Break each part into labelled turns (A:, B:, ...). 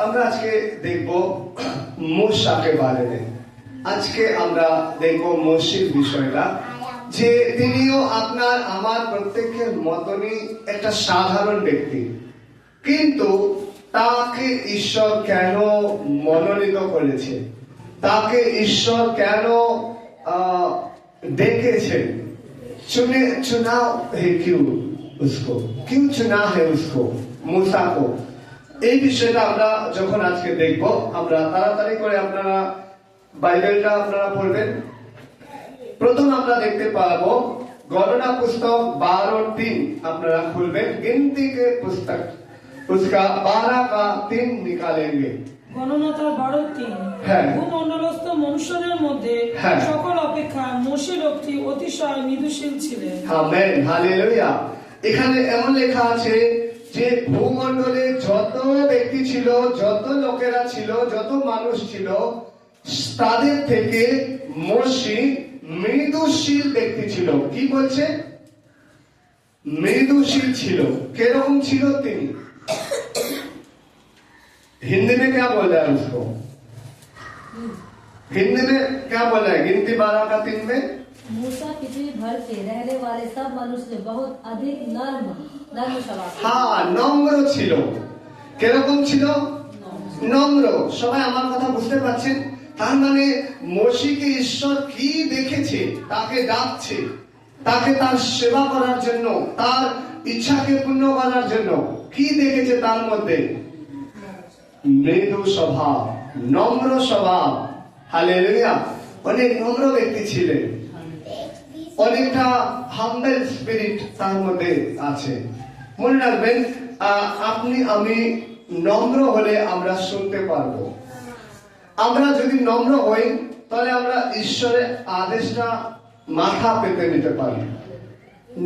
A: আমরা আজকে দেখব মূসাকে বারে আজকে আমরা দেখব মসির বিষয়টা, যে তিনিও আপনার আমার প্রত্যেকের মতনই একটা সাধারণ ব্যক্তি, কিন্তু তাকে ঈশ্বর কেন মনোনীত করেছে, তাকে ঈশ্বর কেন ডেকেছেন, चुना है क्यों चुना है उसको मूसा को। এই বিষয়টা আমরা যখন আজকে দেখব, আমরা তাড়াতাড়ি করে আপনারা বাইবেলটা আপনারা পড়বেন। প্রথম আমরা দেখতে পাবো গণনা পুস্তক 12:3 আপনারা খুলবেন, गिनती के पुस्तक उसका 12 का 3 निकालेंगे।
B: গণনা তার 12:3।
A: হ্যাঁ,
B: ভূমণ্ডলস্থ মনুষ্যদের মধ্যে সকল অপেক্ষা মোশে লোকটি অতিশয় মৃদুশীল ছিলেন।
A: Amen, hallelujah. এখানে এমন লেখা আছে যে ভূমণ্ডলে যত ব্যক্তি ছিল, যত লোকেরা ছিল, যত মানুষ ছিল, তাদের থেকে মোশে মৃদুশীল ব্যক্তি ছিল। কি বলছে? মৃদুশীল ছিল। কিরকম ছিল তিনি? हिंदी में क्या बोल रहा है उसको? हिंदी में क्या बोल रहा है? गिनती 12 का 3 में
C: मूसा पृथ्वी भर के रहने वाले सब मनुष्य बहुत अधिक नर्म स्वभाव।
A: हाँ, নম্র ছিল। কিরকম ছিল? নম্র। সবাই আমার কথা বুঝতে পারছেন? তার মানে মোশেকে ঈশ্বর কি দেখেছে, তাকে ডাকছে, তাকে তার সেবা করার জন্য, তার ইচ্ছাকে পূর্ণ করার জন্য। কি দেখেছে তার মধ্যে? মৃদু স্বভাব, নম্র স্বভাব। হালেলুয়া। অনেক নম্র ব্যক্তি ছিলেন, অনেকটা হাম্বল স্পিরিট তার মধ্যে আছে। মনে রাখবেন, আপনি আমি নম্র হলে আমরা শুনতে পারবো। আমরা যদি নম্র হই তাহলে আমরা ঈশ্বরের আদেশটা মাথা পেতে নিতে পারি।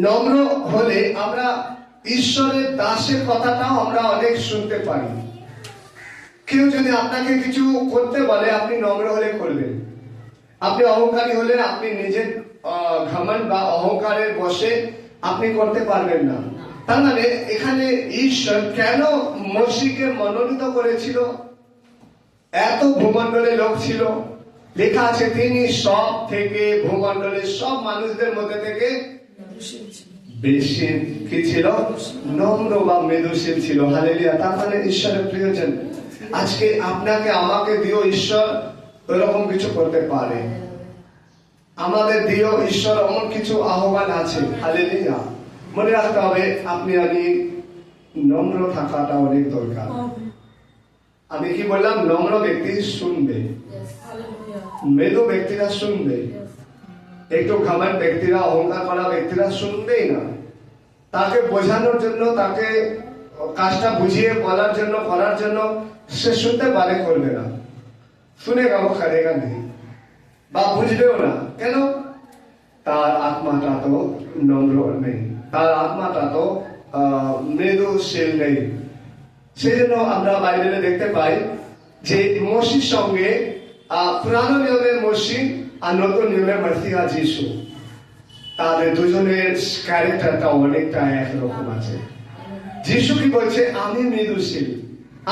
A: নম্র হলে আমরা ঈশ্বরের দাসের কথাটাও আমরা অনেক শুনতে পারি। কেউ যদি আপনাকে কিছু করতে বলে, আপনি নম্র হলে করবেন। আপনি অহংকারী হলে আপনি নিজের ঘমন্ড বা অহংকারের বশে আপনি করতে পারবেন না। তার মানে এখানে ঈশ্বর কেন মোশেকে মনোনীত করেছিল? এত ভূমণ্ডলে লোক ছিল, লেখা আছে তিনি সব থেকে ভূমণ্ডলের সব মানুষদের মধ্যে থেকে বেশি কি ছিল? নম্র বা মৃদুশীল ছিল। হালেলুয়া। তার মানে ঈশ্বরের প্রিয়জন। আজকে আপনাকে আমাকে দিও ঈশ্বর এরকম কিছু করতে পারে, আমাদের দিও ঈশ্বর এমন কিছু আহ্বান আছে। হালেলুয়া। মনে রাখতে হবে আপনি আমি নম্র থাকাটা অনেক দরকার। আমি কি বললাম? নম্র ব্যক্তি শুনবে, মৃদু ব্যক্তিরা শুনবে, একটু ঘমন্ড ব্যক্তিরা, অহংকার করা ব্যক্তিরা শুনবেই না। তাকে বোঝানোর জন্য, তাকে কাজটা বুঝিয়ে বলার জন্য, করার জন্য সে শুনতে পারে, করবে না। শুনেগা ও করেগা নেই, বা বুঝবেও না। কেন? তার আত্মাটা তো নম্র নেই, তার আত্মাটা তো মৃদুশীল নেই। সেই জন্য আমরা বাইবেলে দেখতে পাই যে মোশির সঙ্গে পুরানো নিয়মের মোশি আর নতুন নিয়মের মসিহা যিশু, তাদের দুজনের ক্যারেক্টারটা অনেকটা একরকম আছে। যিশু কি বলছে? আমি মৃদুশীল,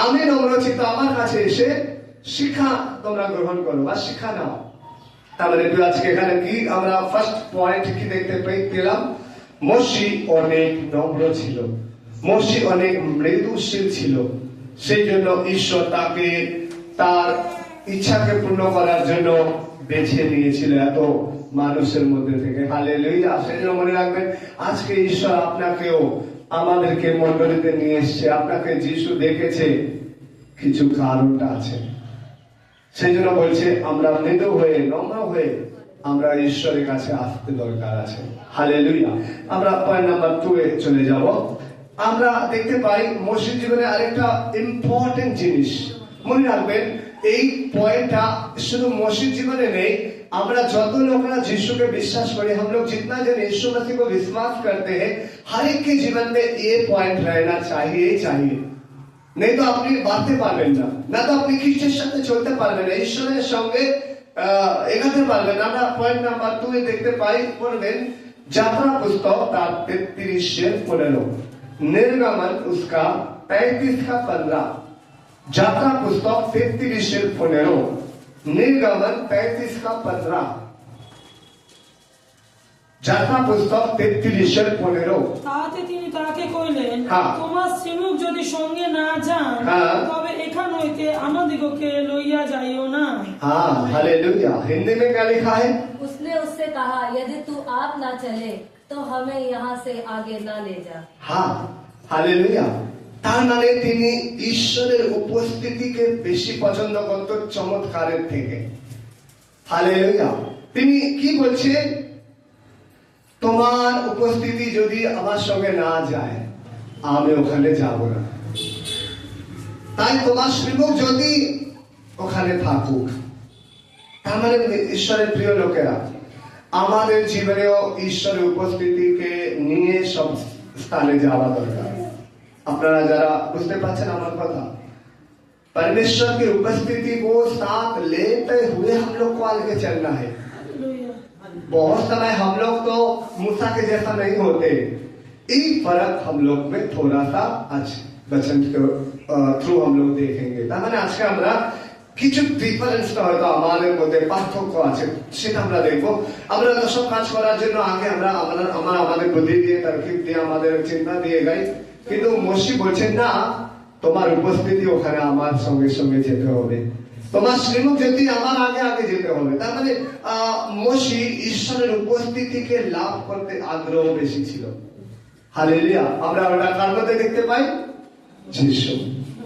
A: আমি নম্রচিত, আমার কাছে এসে শিক্ষা তোমরা গ্রহণ করো বা শিক্ষা নাও। তাহলে আজকে এখানে কি আমরা ফার্স্ট পয়েন্ট কি দেখতে পেলাম? মোশে অনেক নম্র ছিল, মোশে অনেক মৃদুশীল ছিল। সেই জন্য ঈশ্বর তাকে তার ইচ্ছাকে পূর্ণ করার জন্য বেছে নিয়েছিল এত মানুষের মধ্যে থেকে। হালেলুয়া। সেই জন্য মনে রাখবেন, আজকে ঈশ্বর আপনাকেও আমাদেরকে মণ্ডলীতে নিয়ে এসছে। আপনাকে যিশু দেখেছে, কিছু কারণটা আছে। সেই জন্য বলছে আমরা মৃদু হয়ে, নম্র হয়ে আমরা ঈশ্বরের কাছে আসতে দরকার আছে। হালেলুয়া। আমরা পয়েন্ট নাম্বার 2 এ চলে যাব। আমরা দেখতে পাই মোশের জীবনে আরেকটা ইম্পর্টেন্ট জিনিস। মনে রাখবেন, এই পয়েন্টটা শুধু মোশের জীবনে নেই, আমরা যত লোকরা যিशु के विश्वास करें, हम लोग जितना जन यीशु मसीह को विश्वास करते हैं, हर एक के जीवन में ये पॉइंट रहना चाहिए चाहिए। नहीं तो আপনি বাঁচতে পারবেন না, না তো আপনি খ্রিস্টের সাথে চলতে পারবেন না, ঈশ্বরের সঙ্গে এগাতে পারবেন না। আমরা পয়েন্ট নাম্বার 2 এ দেখতে পাই, পড়বেন যাত্রা পুস্তক তার 33-15, निर्गमन उसका 35 का 15। যাত্রা পুস্তক 33:15, निर्गमन 35:15। যাত্রা পুস্তক 33:15।
B: তাহাতে তিনি তাকে কইলেন,
A: হ্যাঁ।
B: তোমার শ্রীমুখ যদি সঙ্গে না যান,
A: হ্যাঁ।
B: তবে এখান হইতে আমাদিগকে লইয়া যাইও না।
A: हाँ हालेलुया। हिंदी में क्या लिखा है?
C: उसने उससे कहा, यदि तू आप ना चले तो हमें यहाँ से आगे ना ले जा।
A: হ্যাঁ হালেলুয়া। তার মানে তিনি ঈশ্বরের উপস্থিতিকে বেশি পছন্দ করত চমৎকারের থেকে। হালেলুয়া। তিনি কি বলছেন? তোমার উপস্থিতি যদি আমার সঙ্গে না যায়, আমি ওখানে যাব না। তাই তোমার শ্রীমুখ যদি ওখানে থাকুক। তার মানে ঈশ্বরের প্রিয় লোকেরা, আমাদের জীবনেও ঈশ্বরের উপস্থিতিকে নিয়ে সব স্থানে যাওয়া দরকার। আপনারা যারা বুঝতে পারছেন আমার কথা, परमेश्वर की उपस्थिति को साथ लेते हुए हम लोग को आगे चलना है।
B: हालेलुया।
A: बहुत समय हम लोग तो मूसा के जैसा नहीं होते। एक फर्क हम लोग में थोड़ा सा आज वचन के थ्रू हम लोग देखेंगे। তার মানে আজকে আমরা কিছু ডিফারেন্সটা হয়তো আমাদের মধ্যে পার্থক্য আছে, সেটা আমরা দেখবো। আমরা তো সব কাজ করার জন্য আগে আমরা আমাদের বুদ্ধি দিয়ে, তারকিব দিয়ে, আমাদের চিন্তা দিয়ে যাই, কিন্তু মোশি বলছেন না, তোমার উপস্থিতি ওখানে আমার সঙ্গে সঙ্গে যেতে হবে, তোমার শ্রীমুখ যেতে আমার আগে আগে যেতে হবে। তার মানে মোশি ঈশ্বরের উপস্থিতিকে লাভ করতে আগ্রহ বেশি ছিল। হালেলুয়া। আমরা ওটা কার মধ্যে দেখতে পাই? যিশু।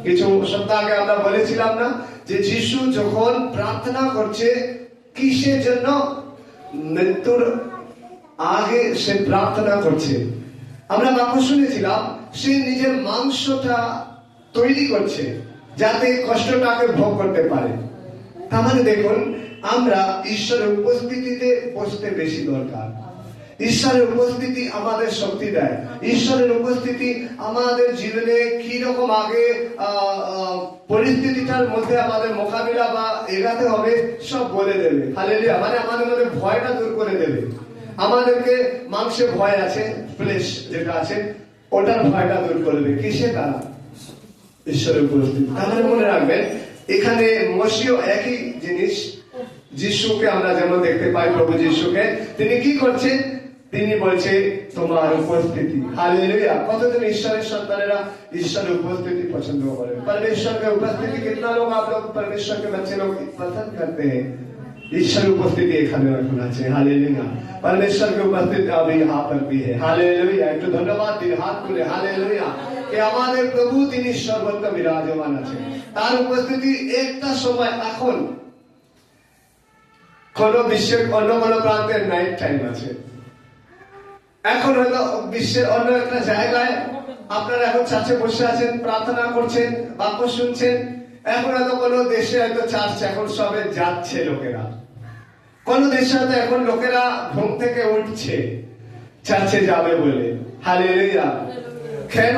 A: কিছু সপ্তাহ আগে আমরা বলেছিলাম না যে যিশু যখন প্রার্থনা করছে কিসের জন্য? মৃত্যুর আগে সে প্রার্থনা করছে। আমরা বাক্য শুনেছিলাম, সে নিজের মাংসটা তৈরি করছে যাতে কষ্টটাকে ভোগ করতে পারে। তার মানে দেখুন, আমরা ঈশ্বরের উপস্থিতিতে বসতে বেশি দরকার। ঈশ্বরের উপস্থিতি আমাদের শক্তি দেয়। ঈশ্বরের উপস্থিতি আমাদের জীবনে কি রকম আগে পরিস্থিতিটার মধ্যে আমাদের মোকাবিলা বা এগাতে হবে সব বলে দেবে। হালেলুয়া। মানে আমাদের মধ্যে ভয়টা দূর করে দেবে। আমাদেরকে মাংসে ভয় আছে, ফ্লেশ যেটা আছে, ওটার ভয়টা দূর করবে। কিসে? তারা ঈশ্বরের উপস্থিতি। তাহলে মনে রাখবেন, এখানে মসিও একই জিনিস। যিশুকে আমরা যেমন দেখতে পাই, প্রভু যিশুকে তিনি কি করছেন? তিনি বলছে তোমার উপস্থিতি। हालेलुया। কতজন ঈশ্বরের সন্তানেরা ঈশ্বরের উপস্থিতি পছন্দ করেন? परमेश्वर के उपस्थिति कितना लोग आप लोग परमेश्वर के बच्चे लोग पसंद करते हैं? ঈশ্বরের উপস্থিতি এখানে এখন আছে। हालेलुया। परमेश्वर की उपस्थिति अभी यहाँ पर भी है। हालेलुया। একটু ধন্যবাদ দিন, হাত তুলে। हालेलुया। কে আমাদের প্রভু, তিনি সর্বত্র বিরাজমান আছেন। তার উপস্থিতি একটা সময় এখন কোন বিশ্বের অন্য কোন প্রান্তে নাইট টাইম আছে। এখন হয়তো বিশ্বের অন্য একটা জায়গায় আপনারা এখন চার্চে বসে আছেন, প্রার্থনা করছেন, বাক্য শুনছেন। এখন হয়তো কোনো দেশে হয়তো চার্চ এখন সবে যাচ্ছে লোকেরা। কোন দেশে হয়তো এখন লোকেরা ঘুম থেকে উঠছে চার্চে যাবে বলে। হালেলুয়া। কেন?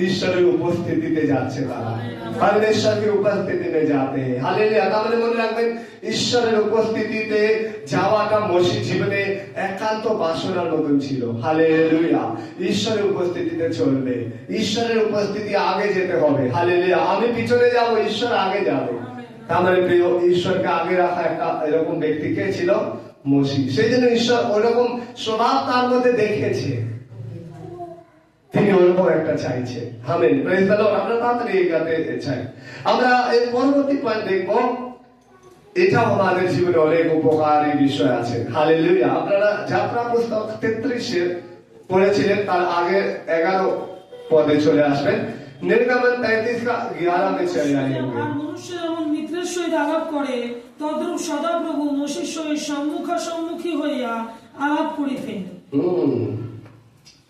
A: ঈশ্বরের উপস্থিতিতে যাচ্ছে তারা। परमेश्वर की उपस्थिति में जाते हैं। हालेलुया। তাহলে মনে রাখবেন, ঈশ্বরের উপস্থিতিতে যাওয়াটা মোশি জীবনে একান্ত বাসনার মতন ছিল। হালেলুয়া। ঈশ্বরের উপস্থিতিতে চলবে, ঈশ্বরের উপস্থিতি আগে যেতে হবে। হালেলুয়া। আমি পিছনে যাব, ঈশ্বর আগে যাবে। তার মানে প্রিয়, ঈশ্বরকে আগে রাখা একটা এরকম ব্যক্তি কে ছিল? মোশি। সেই জন্য ঈশ্বর ওরকম স্বভাব তার মধ্যে দেখেছে, তিনি ওরকম একটা চাইছে। আমেন। Praise the Lord. আমরা তাড়াতাড়ি এগোতে চাই। আমরা এর পরবর্তী পয়েন্ট দেখব। এটা আমাদের জীবনে অনেক উপকারী বিষয় আছে। হালেলুয়া। আপনারা যাত্রা পুস্তক 33 পড়েছিলেন, তার আগে 11 পদে চলে আসবেন। निर्गमन 33:11 में चले आएंगे।
B: আর মনুষ্য যেমন মিত্রের সহিত আলাপ করে, তদ্রূপ সদাপ্রভু মোশির সহিত সম্মুখাসম্মুখী হইয়া আলাপ করিতেন।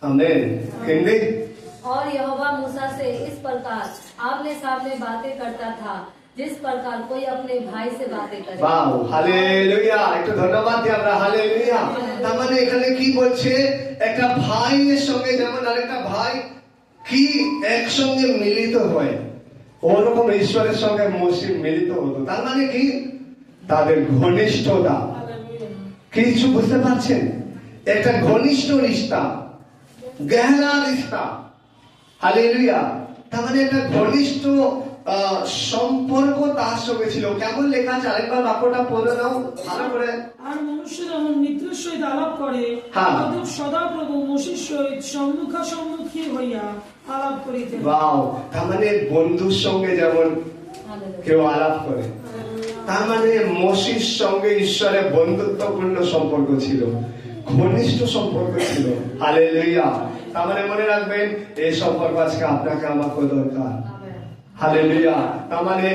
A: आमेन। हिंदी।
C: और यहोवा मूसा से इस प्रकार आमने सामने बातें करता था, जिस प्रकार कोई अपने भाई से बातें करे।
A: वाव। हालेलुया। একটু ধন্যবাদ দিই আমরা। হালেলুয়া। তার মানে এখানে কি বলছে? একটা ভাইয়ের সঙ্গে যেমন আরেকটা ভাই কি একসঙ্গে মিলিত হয়, ওরকম ঈশ্বরের সঙ্গে মোশি মিলিত হতো। তার মানে কি? তাদের ঘনিষ্ঠতা। কিছু বুঝতে পারছেন? একটা ঘনিষ্ঠ রিশতা, গহরা রিশতা। হালেলুয়া। তার মানে একটা ঘনিষ্ঠ সঙ্গে ছিল। কেমন লেখা আছে আরেকবার বাক্যটা পড়ে নাও ভালো করে।
B: আর মনুষ্য যেমন মিত্রের সহিত আলাপ করে,
A: হ্যাঁ।
B: তদ্রূপ সদাপ্রভু মসির সহিত সম্মুখাসম্মুখী হইয়া আলাপ করিতেন।
A: বাও, তার মানে বন্ধুর সঙ্গে যেমন কেউ আলাপ করে, তার মানে মসির সঙ্গে ঈশ্বরের বন্ধুত্বপূর্ণ সম্পর্ক ছিল, ঘনিষ্ঠ সম্পর্ক ছিল। হালেলুয়া। তার মানে মনে রাখবেন এই সম্পর্ক আজকে আপনাকে আমাকে দরকার। হালেলুয়া। তার মানে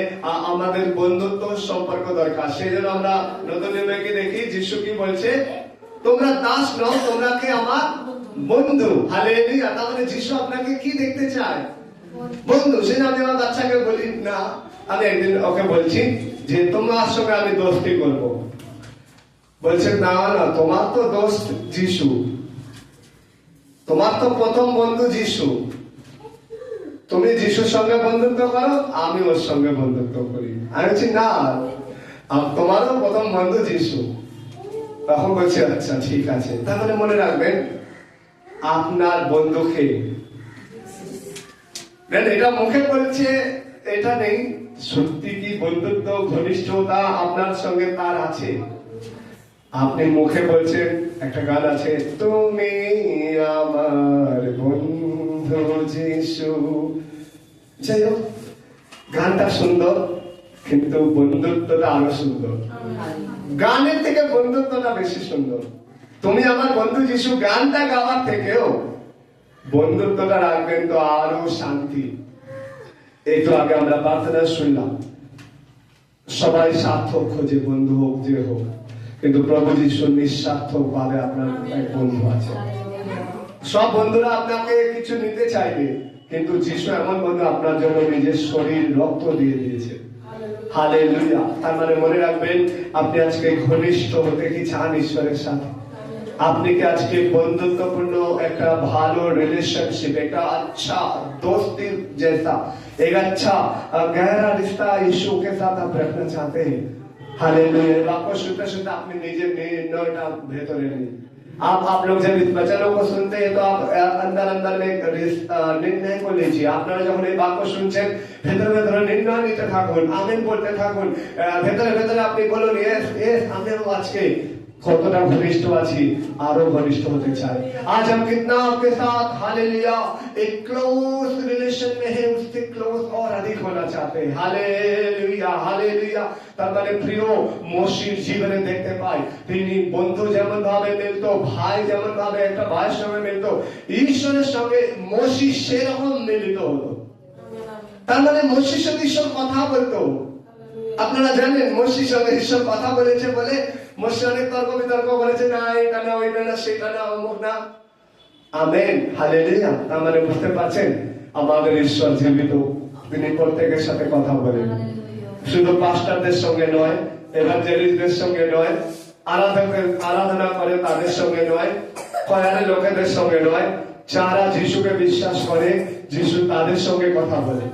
A: আমাদের বন্ধুত্ব সম্পর্ক দরকার। সেই জন্য আমরা নতুন নিয়মে দেখি যিশু কি বলছে, তোমরা দাস নও, তোমরা কে আমার বন্ধু। হালেলুয়া। তার মানে যিশু আপনাকে কি দেখতে চায়? বন্ধু। সেই জন্য আমি আমার বাচ্চাকে বলি না, আমি একদিন ওকে বলছি যে তোমার সঙ্গে আমি দোস্তি করব। বলছে না না, তোমার তো দোস্ত যিশু, তোমার তো প্রথম বন্ধু যিশু, তুমি যিশুর সঙ্গে বন্ধুত্ব করো, আমি ওর সঙ্গে বন্ধুত্ব করি। আমি বলছি না, তোমারও প্রথম বন্ধু যিশু। তখন বলছে আচ্ছা ঠিক আছে। তাহলে মনে রাখবেন আপনার বন্ধুকে, এটা মুখে বলছে এটা নেই, সত্যি কি বন্ধুত্ব ঘনিষ্ঠতা আপনার সঙ্গে তার আছে? আপনি মুখে বলছেন, একটা গান আছে, তুমি আমার বন্ধু যিশু। যাই হোক, গানটা সুন্দর কিন্তু বন্ধুত্বটা আরো সুন্দর। গানের থেকে বন্ধুত্বটা বেশি সুন্দর। তুমি আমার বন্ধু যিশু গানটা গাওয়ার থেকেও বন্ধুত্বটা রাখবেন তো আরো শান্তি। একটু আগে আমরা প্রার্থনা শুনলাম, সবাই স্বার্থ খোঁজে, বন্ধু হোক যে হোক, কিন্তু প্রভু যিশু নিঃস্বার্থ ভাবে আপনার এক বন্ধু আছে। সব বন্ধুরা আপনাকে কিছু নিতে চাইবে, কিন্তু যিশু এমন বন্ধু আপনার জন্য নিজের শরীর রক্ত দিয়ে দিয়েছে। হালেলুয়া। তার মানে মনে রাখবেন আপনি আজকে ঘনিষ্ঠ হতে কি চান ঈশ্বরের সাথে? আপনি কি আজকে বন্ধুত্বপূর্ণ একটা ভালো রিলেশনशिप, একটা अच्छा दोस्ती जैसा एक अच्छा गहरा रिश्ता यीशु के साथ आप रखना चाहते हैं? हालेलुया। आपको सुनते सुनते अपने निजे निर्णयটা ভেতরে নিন। आप लोग जब इस वचनों को सुनते हैं तो आप अंदर अंदर में निर्णय को लीजिए। আপনারা যখন এই বাক্য শুনছেন ভেতরে ভেতরে নির্ণয় নিতে থাকুন, আমেন বলতে থাকুন। ভেতরে ভেতরে আপনি বলুন ইয়েস ইয়েস, আমি আজকে কতটা ঘনিষ্ঠ আছি, আরো ঘনিষ্ঠ হতে চাই। आज हम कितना आपके साथ हालेलुया एक क्लोज रिलेशन में है, उससे क्लोज और अधिक होना चाहते हैं। Hallelujah hallelujah. তার মানে প্রিয় মসির জীবনে দেখতে পাই তিনি বন্ধু যেমন ভাবে মিলতো, ভাই যেমন ভাবে একটা ভাইয়ের সঙ্গে মিলতো, ঈশ্বরের সঙ্গে মসি সেরকম মিলিত হতো। তার মানে মসির সঙ্গে ঈশ্বর কথা বলতো। আপনারা জানেন মসির সঙ্গে ঈশ্বর কথা বলেছে বলে মসি অনেক তর্ক বিতর্ক করেছে, না এটা না ওইটা না সেটা না অমুক না। Amen hallelujah. তার মানে বুঝতে পারছেন আমাদের ঈশ্বর জীবিত, তিনি প্রত্যেকের সাথে কথা বলেন। শুধু পাস্টারদের সঙ্গে নয়, এভাঞ্জেলিস্টদের সঙ্গে নয়, আরাধনা করে তাদের সঙ্গে নয়, কয়ারের লোকেদের সঙ্গে নয়, যারা যিশুকে বিশ্বাস করে যিশু তাদের সঙ্গে কথা বলে।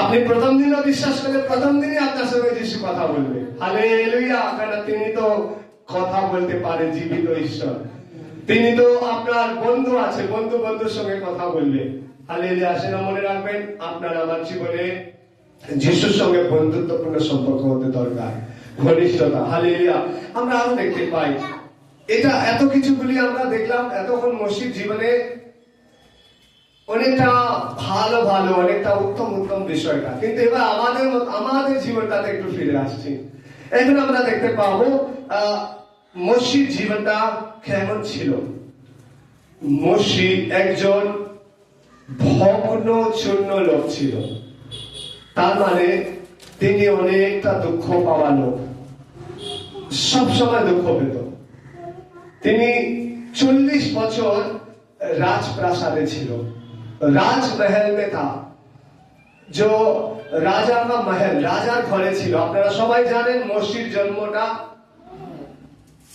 A: আপনি প্রথম দিনও বিশ্বাস করলে প্রথম দিনই আপনার সঙ্গে যিশু কথা বলবে। হালেলুয়া। কারণ তিনি তো কথা বলতে পারে, জীবিত ঈশ্বর। তিনি তো আপনার বন্ধু আছে, বন্ধু বন্ধুর সঙ্গে কথা বলবে। হালেলুয়া। সেটা মনে রাখবেন আপনার আমার জীবনে যিশুর সঙ্গে বন্ধুত্বপূর্ণ সম্পর্ক হতে দরকার, ঘনিষ্ঠতা। হালেলুয়া। আমরা আরো দেখতে পাই এটা এত কিছুগুলি আমরা দেখলাম এতক্ষণ মসির জীবনে অনেকটা ভালো ভালো অনেকটা উত্তম উত্তম বিষয়টা, কিন্তু এবার আমাদের জীবনটাতে একটু ফিরে আসছি। এখন আমরা দেখতে পাবো মসির জীবনটা কেমন ছিল। মসি একজন ভগ্ন চূর্ণ লোক ছিল। তার মানে তিনি অনেকটা দুঃখ পাওয়া লোক, সবসময় দুঃখ পেত। তিনি 40 বছর রাজপ্রাসাদে ছিল, রাজমহল में था, जो রাজা का महल, রাজার ঘরে ছিল। আপনারা সবাই জানেন মসির জন্মটা,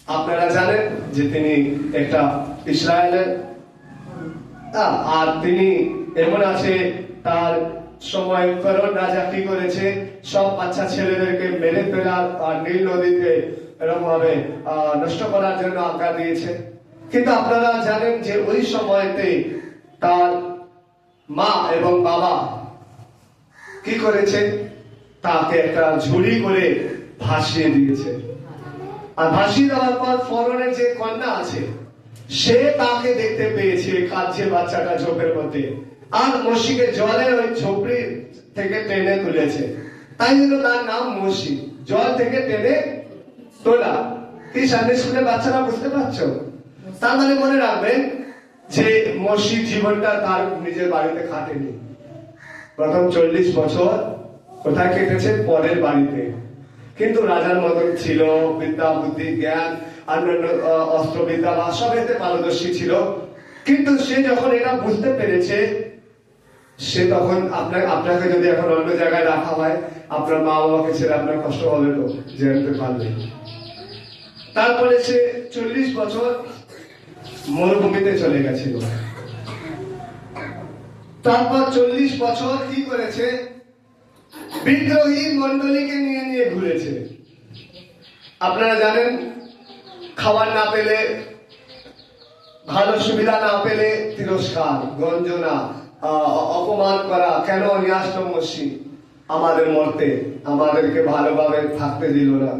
A: আপনারা জানেন যে তিনি একটা ইসরায়েলের, আর তিনি এমন আছে তার সময় ফেরত রাজা কি করেছে, সব বাচ্চা ছেলেদেরকে মেরে ফেলার আর নীল নদীতে এরকম ভাবে নষ্ট করার জন্য আজ্ঞা দিয়েছে। কিন্তু আপনারা জানেন যে ওই সময়তে তার মা এবং বাবা কি করেছে, তাকে একটা ঝুড়ি করে ভাসিয়ে দিয়েছে। আর ভাসিয়ে দেওয়ার পর ফরনের যে কন্যা আছে সে তাকে দেখতে পেয়েছে, কাঁদছে বাচ্চাটা ঝোপের মধ্যে, আর মসিকে জলের ওই ঝোপড়ি থেকে টেনে তুলেছে, তাই জন্য তার নাম মসি, জল থেকে টেনে তোলা। কি সামনে স্কুলে বাচ্চারা বুঝতে পারছো? তার মানে মনে রাখবেন যে মসির জীবনটা তার নিজের বাড়িতে কাটেনি। প্রথম 40 বছর কোথায় কেটেছে? পরের বাড়িতে। কিন্তু রাজার মতন ছিল, বিদ্যা বুদ্ধি জ্ঞান অন্যান্য অস্ত্রবিদ্যা বা সবেতে পারদর্শী ছিল। কিন্তু সে যখন এটা বুঝতে পেরেছে, সে তখন আপনাকে যদি এখন অন্য জায়গায় রাখা হয়, আপনার মা বাবাকে ছেড়ে আপনার কষ্ট হবে তো, জানতে পারলে। তারপরে সে 40 বছর মরুভূমিতে চলে গেছিল। তারপর 40 বছর কি করেছে? বিদ্রোহী মন্ডলীকে নিয়ে নিয়ে ঘুরেছে। আপনারা জানেন, খাবার না পেলে, ভালো সুবিধা না পেলে তিরস্কার, গঞ্জনা, অপমান করা। কেন নিয়ে আসলো মসি? আমাদের মরতে, আমাদেরকে ভালোভাবে থাকতে দিল না।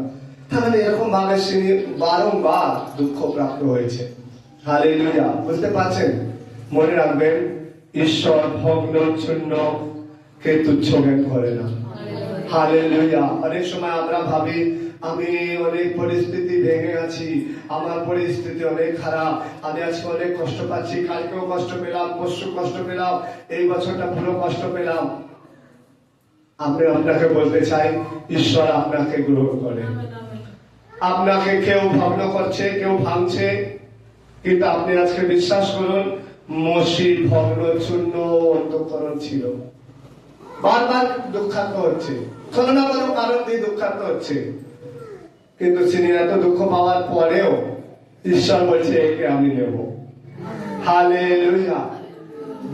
A: তাহলে এরকম ভাবে সে বারংবার দুঃখ প্রাপ্ত হয়েছে। হালেলুয়া, বুঝতে পারছেন? মনে রাখবেন, ঈশ্বর ভগ্ন চূর্ণ কে তুচ্ছ জ্ঞান করে না। হালেলুয়া। অনেক সময় আমরা ভাবি আমি অনেক পরিস্থিতি ভেঙে আছি, আমার পরিস্থিতি অনেক খারাপ, আমি আজকে অনেক কষ্ট পাচ্ছি, কালকেও কষ্ট পেলাম, পরশু কষ্ট পেলাম, এই বছরটা পুরো কষ্ট পেলাম। আপনাকে বলতে চাই, ঈশ্বর আপনাকে গ্রহণ করে। আপনাকে কেউ ভগ্ন করছে, কেউ ভাঙছে, কিন্তু আপনি আজকে বিশ্বাস করুন, মসির ভগ্ন চূর্ণ অন্তঃকরণ ছিল। বারবার দুঃখান্ত হচ্ছে, কোনো না কোনো কারণ দিয়ে দুঃখান্ত হচ্ছে, কিন্তু তিনি এত দুঃখ পাওয়ার পরেও ঈশ্বর বলছে একে আমি নেব। হালেলুয়া।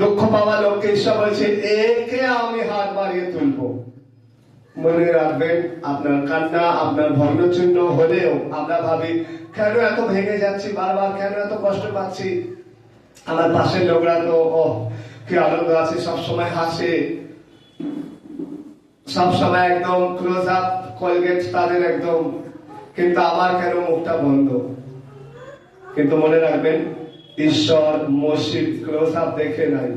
A: দুঃখ পাওয়া লোককে ঈশ্বর বলছে একে আমি হাত বাড়িয়ে তুলবো। মনে রাখবেন, আপনার কান্না, আপনার ভগ্নচিহ্ন হলেও আমরা ভাবি কেন এত ভেঙে যাচ্ছি বারবার, কেন এত কষ্ট পাচ্ছি। আমার পাশের লোকরা তো কি আনন্দ আছে, সবসময় হাসে, সবসময় একদম ক্লোজ আপ, কলগেট তাদের একদম, কিন্তু আমার কেন মুখটা বন্ধ? কিন্তু মনে রাখবেন, ঈশ্বর মসির ক্লোজ আপ দেখে নাই,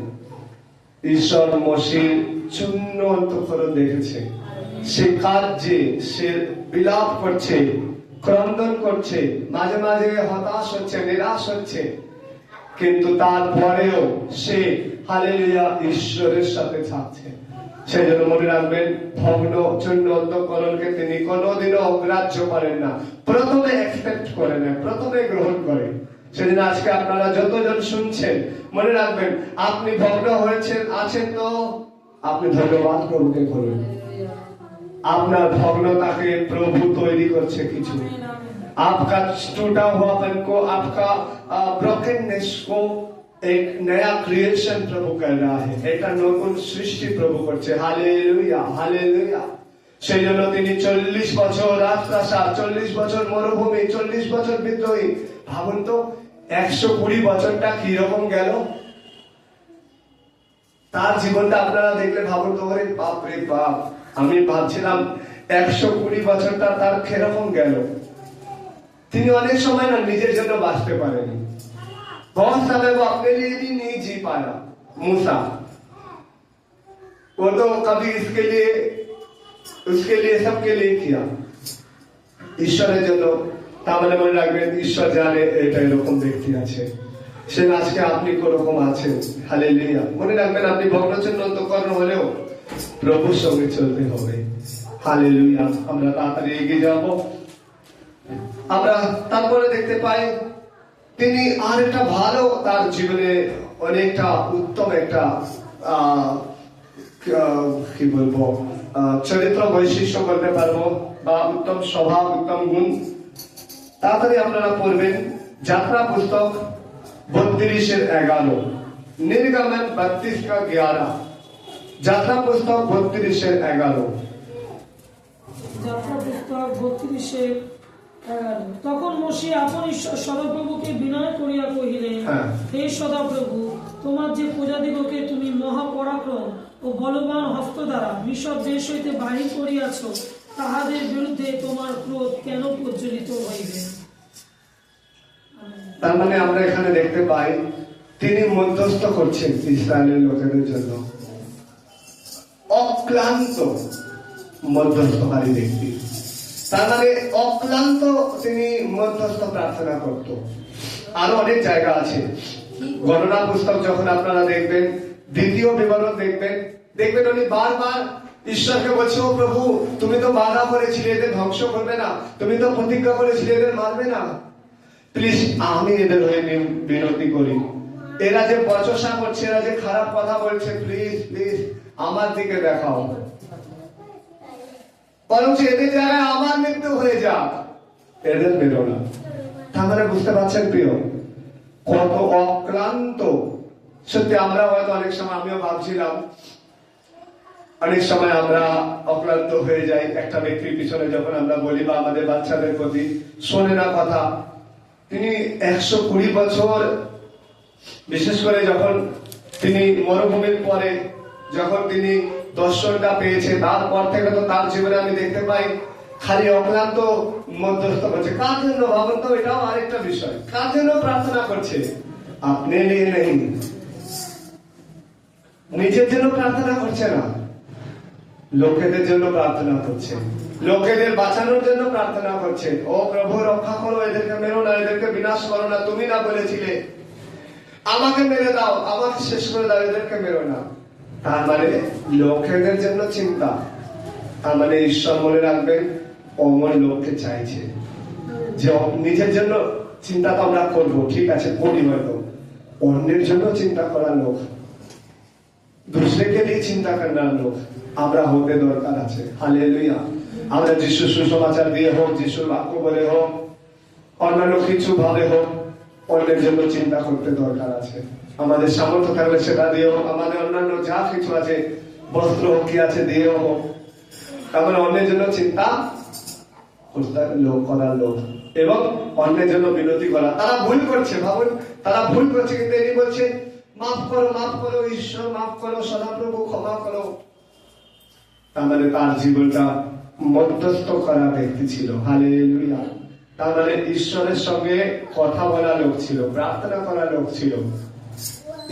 A: ঈশ্বর মসির চূর্ণ অন্তঃকরণ দেখেছে। সে কার্যে সে বিলাপ করছে, ক্রন্দন করছে, মাঝে মাঝে হতাশ হচ্ছে, নিরাশ হচ্ছে, কিন্তু তারপরেও সে হালেলুয়া ঈশ্বরের সাথে থাকছে। সেই জন্য মনে রাখবেন, ভগ্ন চূর্ণ অন্তঃকরণকে তিনি কোনোদিনও অগ্রাহ্য করেন না, প্রথমে এক্সপেক্ট করে না, প্রথমে গ্রহণ করে। সেদিন আজকে আপনারা যতজন শুনছেন, মনে রাখবেন, আপনি ভগ্ন হয়েছেন আছেন তো আপনি ধন্যবাদ প্রভুকে করুন। আপনার ভগ্নতাকে প্রভু তৈরি করছে কিছু। आपका टूटा हुआ मन को, आपका ब्रोकननेस को एक नया क्रिएशन प्रभु कर रहा है, একটা নতুন সৃষ্টি প্রভু করছে। Hallelujah, hallelujah. সেই জন্য তিনি 40 বছর রাজপ্রাসাদ, 40 বছর মরুভূমি, 40 বছর বিদ্রোহী। ভাবুন তো 120 বছরটা কিরকম গেল তার জীবনটা। আপনারা দেখলে ভাবুন তো, ওরে বাপ রে বাপ, আমি ভাবছিলাম 120 বছরটা তার কিরকম গেল। তিনি অনেক সময় না নিজের জন্য বাঁচতে পারেনি। बहुत समय वो अपने लिए भी नहीं जी पाया। मूसा, वो तो कभी इसके लिए उसके लिए सबके लिए किया, ঈশ্বরের জন্য। তার মানে মনে রাখবেন, ঈশ্বর জানে এটা এরকম ব্যক্তি আছে, সে আজকে আপনি কোরকম আছেন। হালেলুয়া। মনে রাখবেন, আপনি ভগ্নচূর্ণ অন্তঃকরণ হলেও প্রভুর সঙ্গে চলতে হবে। হালেলুয়া। আমরা তাড়াতাড়ি এগিয়ে যাব। আমরা তারপরে দেখতে পাই তিনি আর একটা ভালো, তার জীবনে অনেকটা উত্তম একটা কি বলবো চরিত্র বৈশিষ্ট্য করতে পারবো, বা উত্তম স্বভাব, উত্তম গুণ। তাড়াতাড়ি আপনারা পড়বেন যাত্রা পুস্তক 32:11, নির্গমন 32:11, যাত্রা পুস্তক 32:11।
B: যাত্রা পুস্তক 32:11। তখন মসি আপন ঈশ্বর সদাপ্রভুকে বিনয় করিয়া কহিলেন, হে সদাপ্রভু, তোমার যে প্রজাদিগকে তুমি মহাপরাক্রম ও ও বলবান হস্ত দ্বারা মিশর দেশ হইতে বাহির করিয়াছ, তাহাদের বিরুদ্ধে তোমার ক্রোধ কেন প্রজ্বলিত হইবে?
A: তার মানে আমরা এখানে দেখতে পাই তিনি মধ্যস্থ করছেন ইসরায়েলের লোকেদের জন্য, অক্লান্ত মধ্যস্থকারী ব্যক্তি। তার মানে অক্লান্ত তিনি মধ্যস্থ প্রার্থনা করত। আরো অনেক জায়গা আছে, গণনা পুস্তক যখন আপনারা দেখবেন, দ্বিতীয় বিবরণ দেখবেন উনি বারবার ঈশ্বরকে বলছে, ও প্রভু তুমি তো বাধা করেছিলে এদের ধ্বংস করবে না, তুমি তো প্রতিজ্ঞা করেছিলে এদের মারবে না, প্লিজ আমি এদের হয়ে বিনতি করি, এরা যে বচসা করছে, এরা যে খারাপ কথা বলছে, প্লিজ প্লিজ আমার দিকে দেখাও, বরঞ্চ এদের জায়গায় আমার মৃত্যু হয়ে যাক, এদের বেরো না। তার মানে বুঝতে পারছেন প্রিয়, কত অক্লান্ত। সত্যি আমরা হয়তো অনেক সময়, আমিও ভাবছিলাম অনেক সময় আমরা অক্লান্ত হয়ে যাই একটা ব্যক্তির পিছনে, যখন আমরা বলি বা আমাদের বাচ্চাদের প্রতি শোনে না কথা। তিনি 120 বছর, বিশেষ করে যখন তিনি মরুভূমির পরে যখন তিনি দর্শনটা পেয়েছে, তারপর থেকে তো তার জীবনে আমি দেখতে পাই খালি অক্লান্ত মধ্যস্থ করছে। কার জন্য ভাবুন তো, এটাও আরেকটা বিষয়, কার জন্য প্রার্থনা করছে? আপনি নিয়ে নেই, নিজের জন্য প্রার্থনা করছে না, লোকেদের জন্য প্রার্থনা করছে, লোকেদের বাঁচানোর জন্য প্রার্থনা করছে। ও প্রভু রক্ষা করো, এদেরকে মেরো না, এদেরকে বিনাশ করো না, তুমি না বলেছিলে আমাকে মেরে দাও, আমাকে শেষ করে দাও, এদেরকে মেরো না। তার মানে লোকেদের জন্য চিন্তা। তার মানে ঈশ্বর মনে রাখবেন অমর লোককে চাইছে, যে নিজের জন্য চিন্তা তো আমরা করবো, ঠিক আছে করি, হয়তো অন্যের জন্য চিন্তা করার লোক, দুসরেকে নিয়ে চিন্তা করার লোক আমরা হতে দরকার আছে। হালেলুয়া। আমরা যিশুর সুসমাচার দিয়ে হোক, যিশুর বাক্য বলে হোক, অন্যান্য কিছু ভাবে হোক, অন্যের জন্য চিন্তা করতে দরকার আছে। আমাদের সামর্থ্য থাকলে সেটা দিয়ে হোক, আমাদের অন্যান্য যা কিছু আছে, বস্ত্র হোক কি আছে দিয়েও হোক, তারপরে অন্যের জন্য চিন্তা লোক করার লোক এবং অন্যের জন্য বিনতি করা। তারা ভুল করছে, ভাবুন তারা ভুল করছে, কিন্তু এটি বলছে মাফ করো, মাফ করো ঈশ্বর, মাফ করো সদাপ্রভু, ক্ষমা করো। তার মানে তার জীবনটা মধ্যস্থ করা ব্যক্তি ছিল। হালেলুয়া। তার মানে ঈশ্বরের সঙ্গে কথা বলা লোক ছিল, প্রার্থনা করা লোক ছিল।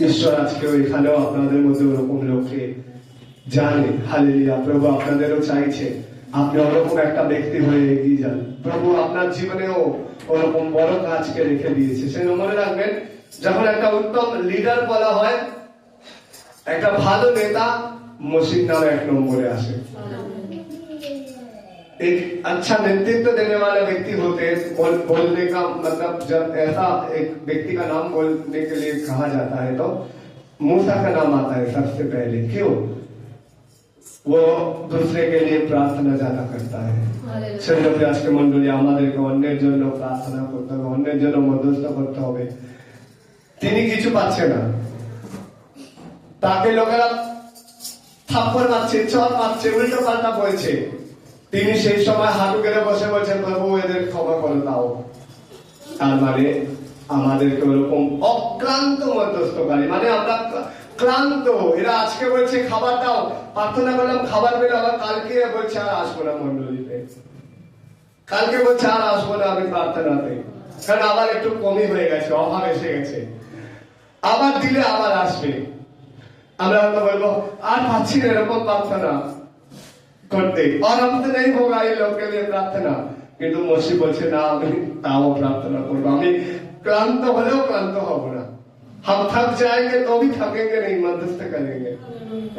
A: ঈশ্বর আজকেও এখানেও আপনাদের মধ্যে ওরকম লোককে জানে। হালেলুয়া। প্রভু আপনাদেরও চাইছে আপনি ওরকম একটা ব্যক্তি হয়ে এগিয়ে যান। প্রভু আপনার জীবনেও ওরকম বড় কাজকে রেখে দিয়েছে। সে মনে রাখবেন, যখন একটা উত্তম লিডার বলা হয়, একটা ভালো নেতা মসজিদ नाम 1 নম্বরে আসে। एक अच्छा नेतृत्व देने वाला व्यक्ति होते हैं, बोलने का मतलब जब ऐसा एक व्यक्ति का नाम बोलने के लिए कहा जाता है तो मूसा का नाम आता है सबसे पहले। क्यों? वो दूसरे के लिए प्रार्थना ज्यादा करता है। সেজন্য আজকে মণ্ডলী আমাদেরকে অন্যের জন্য প্রার্থনা করতে হবে, অন্যের জন্য মধ্যস্থ করতে হবে। তিনি কিছু পাচ্ছে না, তাকে লোকেরা থাপ্পড় মারছে, চর মারছে, উল্টো পাল্টা বলছে, তিনি সেই সময় হাঁটু গেড়ে বসে বলছেন প্রভু এদের ক্ষমা করে দাও। তার মানে আমাদেরকে ওরকম অক্লান্ত মধ্যস্থকারী, মানে আমরা ক্লান্ত। এরা আজকে বলছে খাবার দাও, প্রার্থনা করলাম খাবার পেলে, আবার কালকে বলছে আর আসবো না মন্ডলীতে, কালকে বলছে আর আসবো না আমি প্রার্থনাতে, কারণ আবার একটু কমই হয়ে গেছে, অভাব এসে গেছে, আবার দিলে আবার আসবে। আমরা হয়তো বলবো আর পাচ্ছি না এরকম প্রার্থনা করতে, আর আমাদের নেই হোগা এই লোকের নিয়ে প্রার্থনা। কিন্তু মসি বলছে না, আমি তাও প্রার্থনা করবো, আমি ক্লান্ত হলেও ক্লান্ত হব না, हम थक जाएंगे तो भी थकेंगे नहीं, मध्यस्थ करेंगे।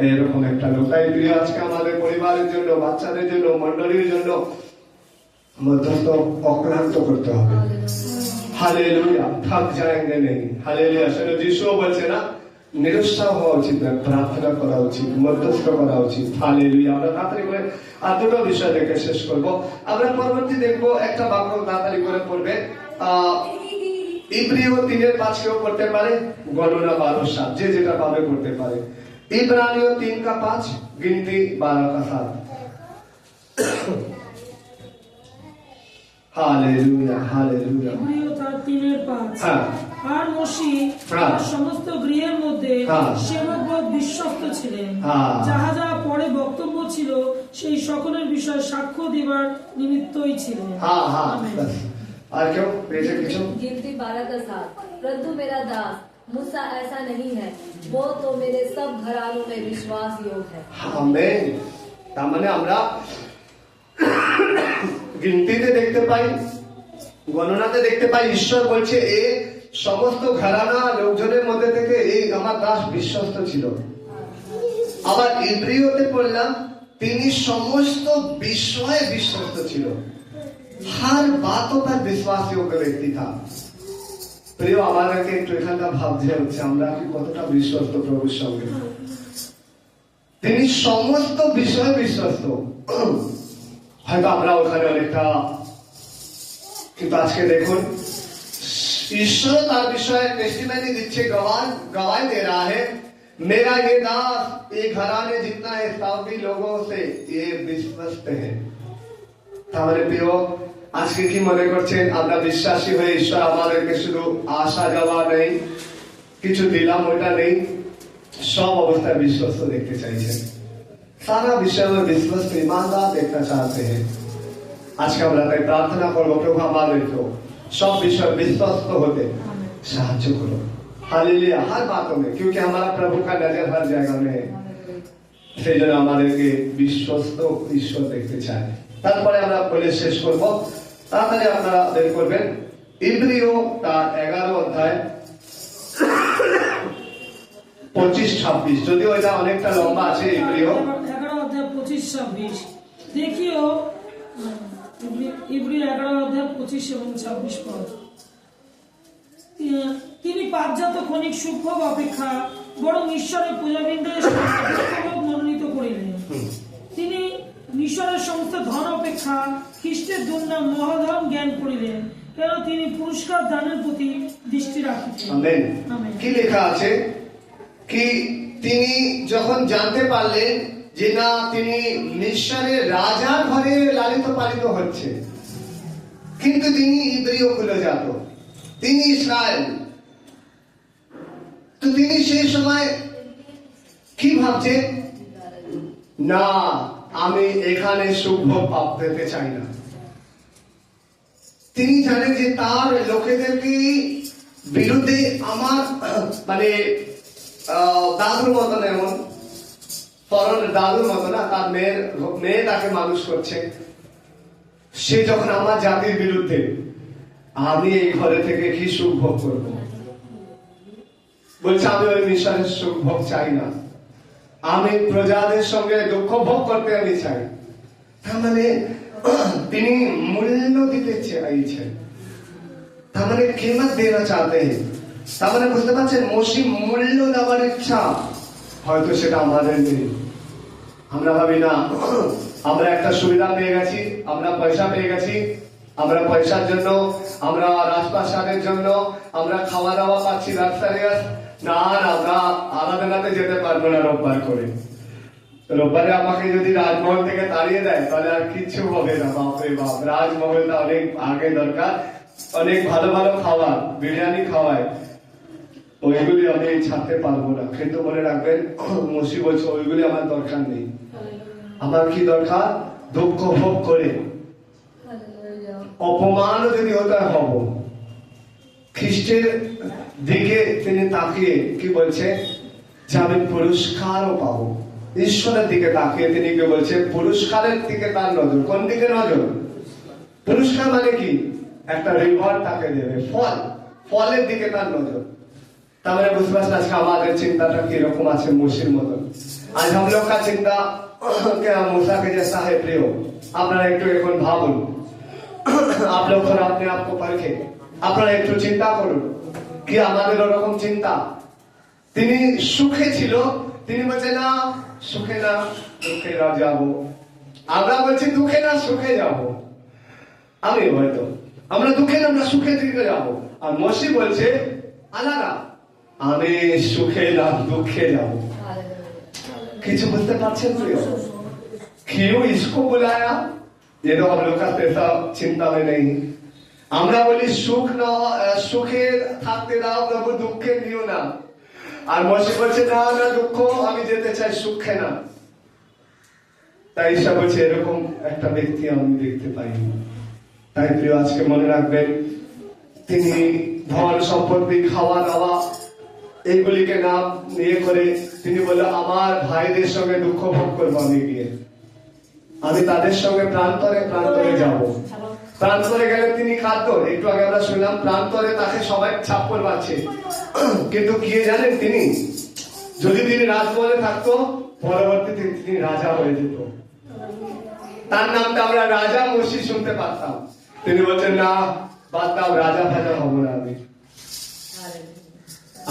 A: এরকম একটা লোক। তাই প্রিয় আজকে আমাদের পরিবারের জন্য, বাচ্চাদের জন্য, মন্ডলীর জন্য মধ্যস্থ অক্লান্ত করতে হবে। হালেলুয়া। थक जाएंगे नहीं। হালেলুয়া। সেটা যিশু বলছে না, নিরুৎসাহ হওয়া উচিত না, প্রার্থনা করা উচিত, মধ্যস্থ করা উচিত। হালেলুয়া। আমরা তাড়াতাড়ি করে আর দুটো বিষয় দেখে শেষ করবো। আমরা পরবর্তী দেখবো একটা বাক্য তাড়াতাড়ি করে পড়বে। ইব্রিয় 3:5 কেউ পড়তে পারে, গণনা 12:7, যে যেটা পাবে পড়তে পারে। ইব্রানিয় 3:5, गिनती 12:7। হালেলুয়া, হালেলুয়া।
B: ইব্রিয় 3:5।
A: হ্যাঁ।
B: আর মসি
A: হ্যাঁ।
B: তার সমস্ত গৃহের মধ্যে
A: হ্যাঁ।
B: সেবকবৎ বিশ্বস্ত ছিলেন।
A: হ্যাঁ।
B: যাহা যাহা পরে বক্তব্য ছিল সেই সকলের বিষয়ে সাক্ষ্য দেবার নিমিত্তই ছিলেন।
A: हाँ हाँ
B: আমেন।
A: बस और क्यों पीछे पीछे
C: गिनती 12 का 7। परंतु मेरा दास मूसा ऐसा नहीं है, वो तो मेरे सब घरानों में विश्वास योग्य है।
A: আমেন। তার মানে আমরা গিনতিতে দেখতে পাই, গণনাতে দেখতে পাই, ঈশ্বর বলছে এ সমস্ত ঘরানা লোকজনের মধ্যে থেকে এই আমার দাস বিশ্বস্ত ছিল। আবার ইব্রিয়তে পড়লাম তিনি সমস্ত বিষয়ে বিশ্বস্ত ছিল, हर बातों पर विश्वास योग्य व्यक्ति था। প্রিয় আমাদেরকে একটু এখানটা ভাবতে হচ্ছে আমরা কি কতটা বিশ্বস্ত প্রভুর সঙ্গে। তিনি সমস্ত বিষয়ে বিশ্বস্ত। হয়তো আমরা ওখানে অনেকটা, কিন্তু আজকে দেখুন ঈশ্বর তার বিষয়ে টেস্টিমনি দিচ্ছে, गवाही दे रहा है, मेरा ये दास ये घराने जितना है सभी लोगों से ये विश्वस्त है। তাহলে প্রিয় আজকে কি মনে করছেন আমরা বিশ্বাসী হয়ে ঈশ্বর আমাদেরকে শুধু আশা যাওয়া নেই, কিছু দিলাম ওটা নেই, সব অবস্থায় বিশ্বস্ত দেখতে চাইছেন, সারা বিষয় में विश्वस्त ईमानदार देखना चाहते हैं। আজকে আমরা তাই প্রার্থনা করবো প্রভু আমাদেরকে সব বিষয় বিশ্বস্ত হতে সাহায্য করো। हालेलुया हर बातों में, क्योंकि हमारा प्रभु का नजर हर जगह में है। সেই জন্য আমাদেরকে বিশ্বস্ত ঈশ্বর দেখতে চায়। তারপরে আমরা বলে শেষ করব, তাড়াতাড়ি আপনারা বের করবেন ইব্রিয় তার 11 অধ্যায় 25-26, যদিও এটা অনেকটা লম্বা আছে ইব্রিয়।
B: 11 অধ্যায় 25-26 দেখিও, ইব্রিয় 11 অধ্যায় 25 এবং 26 পদ। তিনি পাপজাত ক্ষণিক সুখভোগ অপেক্ষা বরং ঈশ্বরের পূজাবৃন্দের সুখভোগ মনোনীত করিলেন। তিনি ঈশ্বরের সমস্ত ধন অপেক্ষা খ্রিস্টের দুর্নাম মহাধন জ্ঞান করিলেন, কেন তিনি পুরস্কার দানের প্রতি দৃষ্টি রাখিতেন।
A: আমেন।
B: আমেন।
A: কি লেখা আছে কি তিনি যখন জানতে পারলেন যে না তিনি মিশরের রাজার ঘরে লালিত পালিত হচ্ছে, কিন্তু তিনি ইব্রিয় কুলজাত, তিনি ইসরায়েল, তো তিনি সেই সময় কি ভাবছেন, না আমি এখানে সুখভোগ পেতে চাই না। তিনি জানেন যে তার লোকেদেরকে বিরুদ্ধে আমার মানে দাদুর মতন, এমন দাদুর মতো না, তার মেয়ে তাকে মানুষ করছে, সে যখন আমার জাতির বিরুদ্ধে, আমি এই ঘরে থেকে কি সুখভোগ করবো? বলছে আমি ওই মিশরের সুখভোগ চাই না, আমি প্রজাদের সঙ্গে দুঃখ ভোগ করতে আমি চাই। তার মানে তিনি মূল্য দিতে চাইছেন, তার মানে कीमत देना चाहते हैं। তার মানে বুঝতে পারছেন মসি মূল্য দেওয়ার ইচ্ছা, হয়তো সেটা আমাদের নেই। আমরা ভাবি না আমরা একটা সুবিধা পেয়ে গেছি, আমরা পয়সা পেয়ে গেছি, আমরা পয়সার জন্য, আমরা রাজপ্রাসাদের জন্য আমরা খাওয়া দাওয়া পাচ্ছি লাক্সারিয়াস, না আমরা আরাধনাতে যেতে পারবো না রোববার করে। রোববারে আমাকে যদি রাজমহল থেকে তাড়িয়ে দেয় তাহলে আর কিচ্ছু হবে না। বাপরে বাপ, রাজমহলটা অনেক আগে দরকার, অনেক ভালো ভালো খাবার, বিরিয়ানি খাওয়ায়, ওইগুলি আমি ছাড়তে পারবো না। কিন্তু মনে রাখবেন মসি বলছে ওইগুলি আমার দরকার নেই, আমার কি দরকার, দুঃখ ভোগ করে অপমান যদি হতে হব, খ্রিস্টের দিকে তিনি তাকিয়ে কি বলছে যে আমি পুরস্কারও পাবো। ঈশ্বরের দিকে তাকিয়ে তিনি কি বলছে, পুরস্কারের দিকে তার নজর। কোন দিকে নজর? পুরস্কার মানে কি, একটা রিওয়ার্ড তাকে দেবে, ফল, ফলের দিকে তার নজর। তাহলে বুঝতে পারছেন আজকে আমাদের চিন্তাটা কিরকম আছে মসির মতন। আজ हम लोग का चिंता क्या मूसा के जैसा है? प्रिय আপনারা একটু এখন ভাবুন, आप लोग अपने आप को परखे, আপনারা একটু চিন্তা করুন কি আমাদের ওরকম চিন্তা? তিনি সুখে ছিল, তিনি বলছে না সুখে না দুঃখে যাবো, আমরা বলছি দুঃখে না সুখে যাব। আমি হয়তো আমরা দুঃখে না আমরা সুখে দিকে যাব, আর মসি বলছে আলাদা, আমি সুখে না দুঃখে যাব। কিছু বুঝতে পারছেন প্রিয়? क्यों इसको बुलाया? ये तो हम लोग का पैसा चिंता में नहीं। আমরা বলি সুখ না, সুখে থাকতে দাও প্রভু, দুঃখে নিও না। আর মসি বলছে না না, দুঃখ আমি যেতে চাই, সুখে না। তাই ঈশা বলছে এরকম একটা ব্যক্তি আমি দেখতে পাইনি। তাই প্রিয়, আজকে মনে রাখবেন, তিনি ধন সম্পত্তি, খাওয়া দাওয়া এইগুলিকে না নিয়ে করে তিনি বলল আমার ভাইদের সঙ্গে দুঃখ ভোগ করবো, আমি গিয়ে আমি তাদের সঙ্গে প্রান্তরে প্রান্তরে যাব। প্রান্তরে গেলে তিনি খাদ্য, একটু আগে আমরা শুনলাম, প্রান্তরে তাকে সবাই ছাপ্পর মারছে, কিন্তু গিয়ে জানেন তিনি, যদি তিনি রাজমহলে থাকতো পরবর্তীতে তিনি রাজা হয়ে যেত। তার নামটা আমরা রাজা মসি শুনতে পারতাম। তিনি বলছেন না, বাদ দাও, রাজা ফাজা হবো না আমি।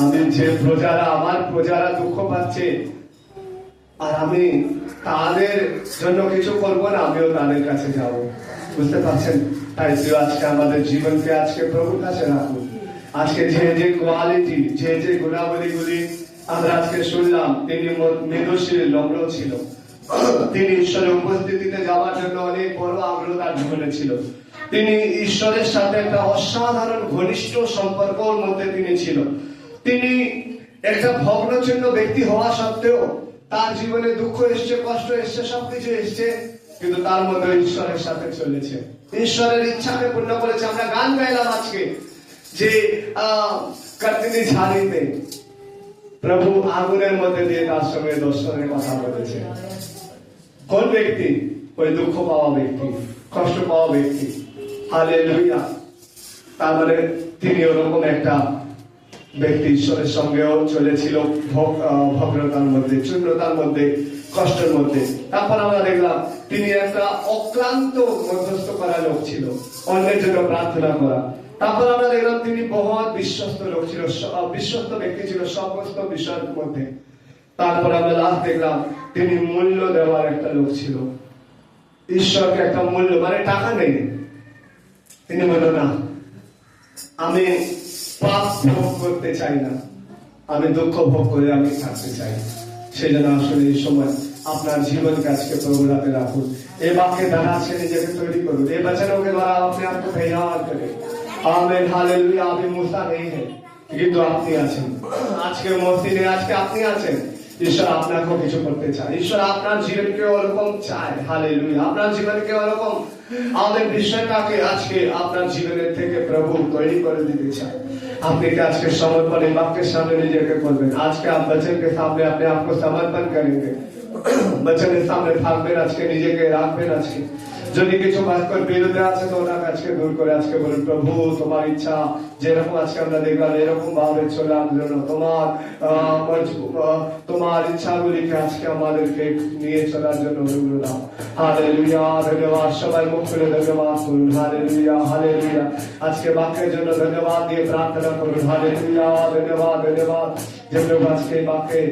A: আমি যে প্রজারা, আমার প্রজারা দুঃখ পাচ্ছে আর আমি তাদের জন্য কিছু করবো না, আমিও তাদের কাছে যাব। বুঝতে পারছেন? তাই আজকে আমাদের জীবনকে আজকে প্রভুর কাছে রাখুন। আজকে যে যে কোয়ালিটি, যে যে গুণাবলী গুলি আমরা আজকে শুনলাম, তিনি মেদশীল, নম্র ছিল। তিনি ঈশ্বরের উপস্থিতিতে যাওয়ার জন্য অনেক বড় আগ্রহ তার জীবনে ছিল। তিনি ঈশ্বরের সাথে একটা অসাধারণ ঘনিষ্ঠ সম্পর্কের মধ্যে তিনি ছিল। তিনি একটা ভগ্নচিহ্ন ব্যক্তি হওয়া সত্ত্বেও তার জীবনে দুঃখ এসছে, কষ্ট এসছে, সবকিছু এসছে, কিন্তু তার মধ্যে ঈশ্বরের সাথে চলেছে, ঈশ্বরের ইচ্ছাকে পূর্ণ করেছে। আমরা গান গাইলাম আজকে যে কর্তিনী ঝাড়িতে প্রভু আগুনের মধ্যে দিয়ে তার সঙ্গে দর্শনের কথা বলেছে। কোন ব্যক্তি? ওই দুঃখ পাওয়া ব্যক্তি, কষ্ট পাওয়া ব্যক্তি। হালেলুয়া। তার মানে তিনি ওরকম একটা ব্যক্তি, ঈশ্বরের সঙ্গেও চলেছিল ভগ্নতার মধ্যে, চূর্ণতার মধ্যে, কষ্টের মধ্যে। তারপর আমরা দেখলাম তিনি একটা অক্লান্ত মধ্যস্থ করা লোক ছিল, অন্যের জন্য প্রার্থনা করা। তারপর আমরা দেখলাম তিনি বহুত বিশ্বস্ত লোক ছিল, বিশ্বস্ত ব্যক্তি ছিল সমস্ত বিষয়ের মধ্যে। তারপর আমরা লাস্ট দেখলাম তিনি মূল্য দেওয়ার একটা লোক ছিল। ঈশ্বরকে একটা মূল্য, মানে টাকা নেই, তিনি বলল না, আমি পাপ ভোগ করতে চাই না, আমি দুঃখ ভোগ করে আমি থাকতে চাই। সেই জন্য আসলে এই সময় আপনার জীবনকে আজকে প্রভুর হাতে রাখুন। এই বাক্যে দ্বারা আজকে নিজেকে তৈরি করুন। এই बचनों के द्वारा अपने आप को तैयार करें। आमीन, हालेलुया। अभी मूसा नहीं है, কিন্তু আপনি আছেন আজকে মসজিদে, আজকে আপনি আছেন। ঈশ্বর আপনাকেও কিছু করতে চায়, ঈশ্বর আপনার জীবনকে ওরকম চায়। হালেলুয়া। আপনার জীবনকে ওরকম আমাদের বিষয়টাকে আজকে আপনার জীবনের থেকে প্রভু তৈরি করে দিতে চায়। আপনি কি আজকে समर्पण বাক্যের সামনে নিজেকে করবেন? আজকে आप वचन के सामने अपने आप को समर्पण करेंगे, वचনের সামনে থাকবেন, আজকে নিজেকে রাখবেন। আজকে যদি কিছু বাক্যের বিরুদ্ধে আছে তো ওটাকে আজকে দূর করে আজকে বলুন, প্রভু তোমার ইচ্ছা যেরকম আজকে আমরা দেখলাম এরকম ভাবে চলে আনার জন্য তোমার ইচ্ছাগুলিকে আজকে আমাদেরকে নিয়ে চলার জন্য অনুগ্রহ দাও। হালেলুয়া। ধন্যবাদ। সবাই মুখ খুলে ধন্যবাদ করুন। Hallelujah, hallelujah. আজকে বাক্যের জন্য ধন্যবাদ দিয়ে প্রার্থনা করুন। হালেলুয়া। ধন্যবাদ, ধন্যবাদ। যেমন আজকে বাক্যে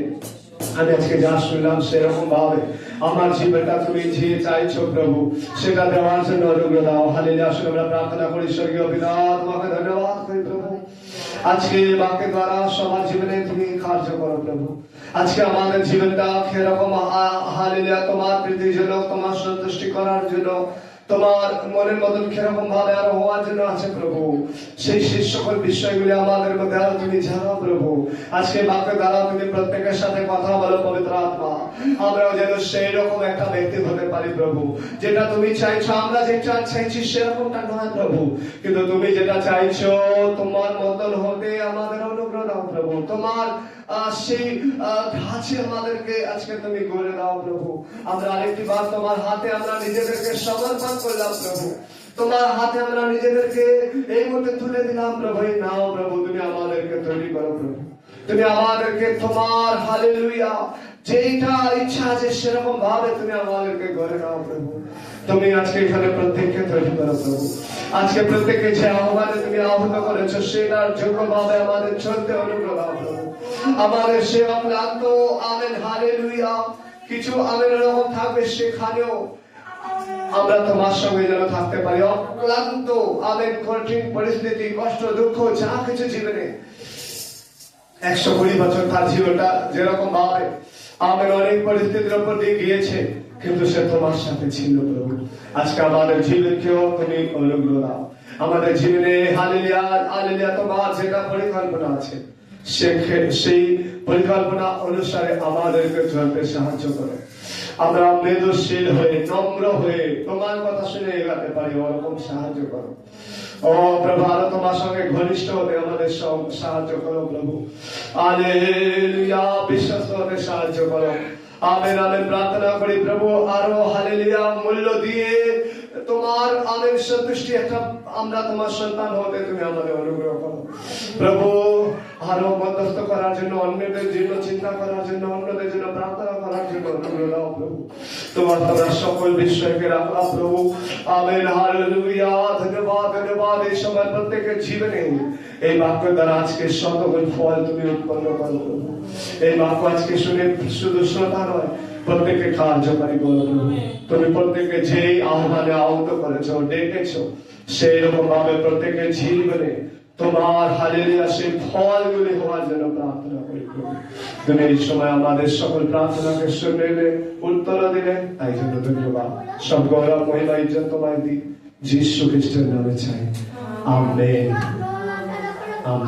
A: আমি আজকে যা শুনলাম সেরকম ভাবে আমার জীবনটা তুমি যে চাইছো প্রভু সেটা দেওয়ার জন্য অনুগ্রহ দাও। হালেলুয়া। আসলে আমরা প্রার্থনা করি, স্বর্গীয় পিতা তোমাকে ধন্যবাদ করি প্রভু, আজকে বাক্যের দ্বারা সবার জীবনে তুমি কার্য করো প্রভু। আজকে আমাদের জীবনটা কিরকম হালেলুয়া তোমার প্রীতির জন্য, তোমার সন্তুষ্টি করার জন্য, তোমার মনের মতন কিরকম ভাবে আরো হওয়ার জন্য আছে প্রভু। সেই সকল বিষয়গুলি আমাদের মধ্যে আরো তুমি জানো প্রভু। আজকে বাক্যের দ্বারা তুমি প্রত্যেকের সাথে কথা বলো পবিত্র আত্মা, আমরাও যেন সেই রকম একটা ব্যক্তি হতে পারি প্রভু। যেটা তুমি চাইছো, আমরা যেটা চাইছি সেরকমটা নয় প্রভু, কিন্তু তুমি যেটা চাইছো তোমার মতন হতে আমাদের অনুগ্রহ দাও প্রভু। তোমার সেই ধাঁচে আমাদেরকে আজকে তুমি গড়ে দাও প্রভু। আমরা আরেকটি বার তোমার হাতে আমরা নিজেদেরকে সমর্পণ করলাম প্রভু, তোমার হাতে আমরা নিজেদেরকে এই মুহূর্তে তুলে দিলাম প্রভু। নাও প্রভু, তুমি আমাদেরকে তৈরি করো প্রভু, তুমি আমাদেরকে তোমার হালেলুয়া যেটা ইচ্ছা আছে সেরকম ভাবে তুমি আমাদেরকে গড়ে নাও প্রভু। তুমি আজকে এখানে প্রত্যেককে তৈরি করো প্রভু। আজকে প্রত্যেককে যে আহ্বানে তুমি আহত করেছো সেটার যোগ্য ভাবে আমাদের চলতে অনুগ্রহ দাও প্রভু। আমাদের সে অক্লান্ত আমেন হালেলুয়া কিছু আমেন এরকম থাকবে, সেখানেও আমরা তোমার সঙ্গে যেন থাকতে পারি। অক্লান্ত আমেন কঠিন পরিস্থিতি, কষ্ট, দুঃখ যা কিছু জীবনে 120 বছর তার জীবনটা যেরকম ভাবে আমেন অনেক পরিস্থিতির উপর দিয়ে গিয়েছে, কিন্তু সে তোমার সাথে ছিল প্রভু। আজকে আমাদের জীবনকেও তুমি অনুগ্রহ দাও। আমাদের জীবনে হালেলুয়া হালেলুয়া তোমার যেটা পরিকল্পনা আছে সেই পরিকল্পনা অনুসারে আমাদেরকে চলতে সাহায্য করো। আমরা মৃদুশীল হয়ে নম্র হয়ে তোমার কথা শুনে এগাতে পারি, ওরকম সাহায্য করো। ও প্রভু, আরো তোমার সঙ্গে ঘনিষ্ঠ হতে আমাদের সাহায্য করো প্রভু। হালেলুয়া, বিশ্বস্ত হতে সাহায্য করো। আমেন আমেন প্রার্থনা করি প্রভু, আরো হালেলুয়া মূল্য দিয়ে তোমার আমেন সন্তুষ্টি একটা আমরা তোমার সন্তান হতে তুমি আমাদের অনুগ্রহ করো প্রভু। আরো মধ্যস্থ করার জন্য, অন্যদের জন্য চিন্তা করার জন্য, অন্যদের জন্য প্রার্থনা করার জন্য অনুগ্রহ দাও প্রভু। তোমার তোমরা সকল বিষয়কে রাখলাম প্রভু। Amen hallelujah. ধন্যবাদ ধন্যবাদ। এই সময় প্রত্যেকের জীবনে এই বাক্য দ্বারা আজকে শতগুণ ফল তুমি উৎপন্ন করো প্রভু। এই বাক্য আজকে শুনে শুধু শ্রোতা নয়, প্রত্যেককে কার্যকারী করো প্রভু। তুমি প্রত্যেককে যেই আহ্বানে আহত করেছো, ডেকেছো, সেই রকম ভাবে প্রত্যেকের জীবনে তোমার হালেলুয়া সেই ফলগুলি হওয়ার জন্য প্রার্থনা করি প্রভু। তুমি এই সময় আমাদের সকল প্রার্থনাকে শুনলে, উত্তর দিলে, তাই জন্য ধন্যবাদ। সব গৌরব মহিমা ইজ্জত তোমায় দিই, যীশু খ্রিস্টের নামে চাই, আমেন।